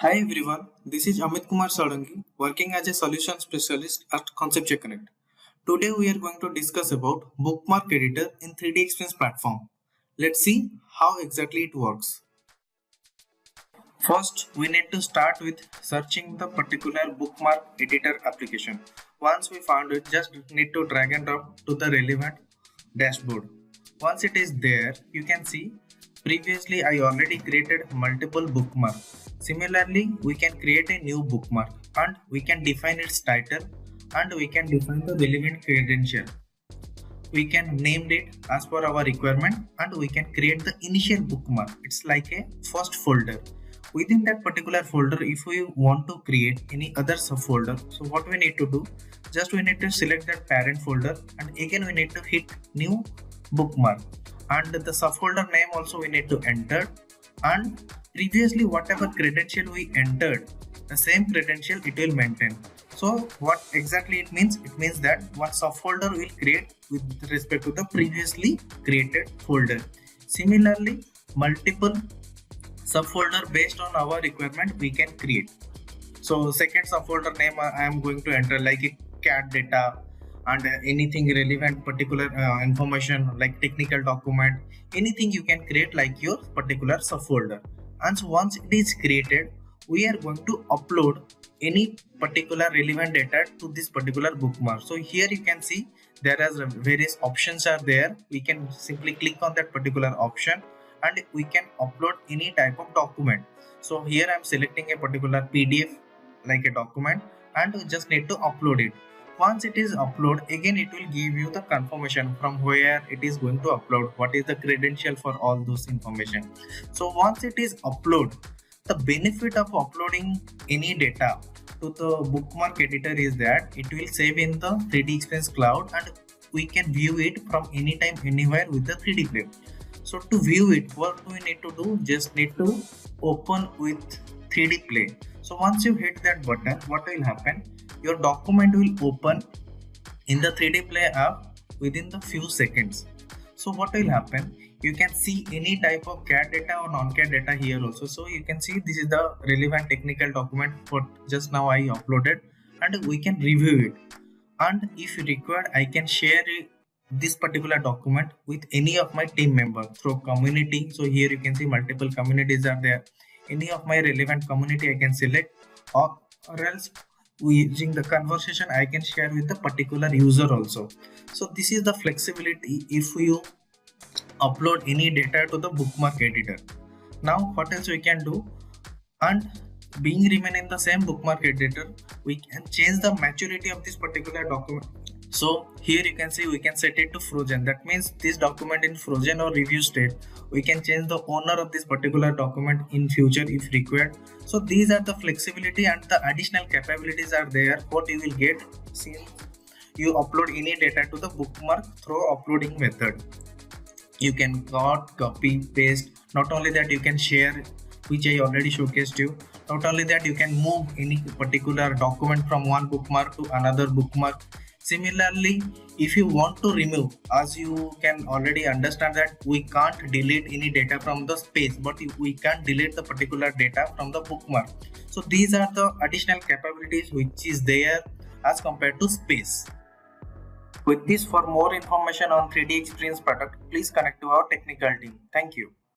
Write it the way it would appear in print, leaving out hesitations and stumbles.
Hi everyone, this is Amit Kumar Sarangi, working as a solution specialist at Conceptual Connect. Today we are going to discuss about Bookmark Editor in 3DEXPERIENCE platform. Let's see how exactly it works. First, we need to start with searching the particular Bookmark Editor application. Once we found it, just need to drag and drop to the relevant dashboard. Once it is there, you can see previously I already created multiple bookmarks. Similarly, we can create a new bookmark and we can define its title and we can define the relevant credential. We can name it as per our requirement and we can create the initial bookmark. It's like a first folder. Within that particular folder, if we want to create any other subfolder, so what we need to do, just we need to select that parent folder and again we need to hit new bookmark, and the subfolder name also we need to enter, and previously whatever credential we entered, the same credential it will maintain. So what exactly it means? It means that one subfolder will create with respect to the previously created folder. Similarly, multiple subfolder based on our requirement we can create. So second subfolder name I am going to enter like a CAD data and anything relevant particular information like technical document, anything you can create like your particular subfolder. And so once it is created, we are going to upload any particular relevant data to this particular bookmark. So here you can see there are various options are there. We can simply click on that particular option and we can upload any type of document. So here I am selecting a particular PDF like a document and we just need to upload it. Once it is uploaded, again it will give you the confirmation from where it is going to upload, what is the credential for all those information. So once it is uploaded, the benefit of uploading any data to the bookmark editor is that it will save in the 3DEXPERIENCE cloud and we can view it from anytime anywhere with the 3D Play. So to view it, what do we need to do? Just need to open with 3D Play. So once you hit that button, what will happen? Your document will open in the 3D Play app within the few seconds. So what will happen? You can see any type of CAD data or non-CAD data here also. So you can see this is the relevant technical document for just now I uploaded and we can review it. And if required, I can share this particular document with any of my team members through community. So here you can see multiple communities are there. Any of my relevant community I can select, or else using the conversation I can share with the particular user also. So this is the flexibility if you upload any data to the bookmark editor. Now what else we can do? And being remain in the same bookmark editor, we can change the maturity of this particular document. So here you can see we can set it to frozen. That means this document in frozen or review state. We can change the owner of this particular document in future if required. So these are the flexibility and the additional capabilities are there what you will get since you upload any data to the bookmark through uploading method. You can copy, paste. Not only that, you can share, which I already showcased you. Not only that, you can move any particular document from one bookmark to another bookmark. Similarly, if you want to remove, as you can already understand that we can't delete any data from the space, but we can delete the particular data from the bookmark. So these are the additional capabilities which is there as compared to space. With this, for more information on 3DEXPERIENCE product, please connect to our technical team. Thank you.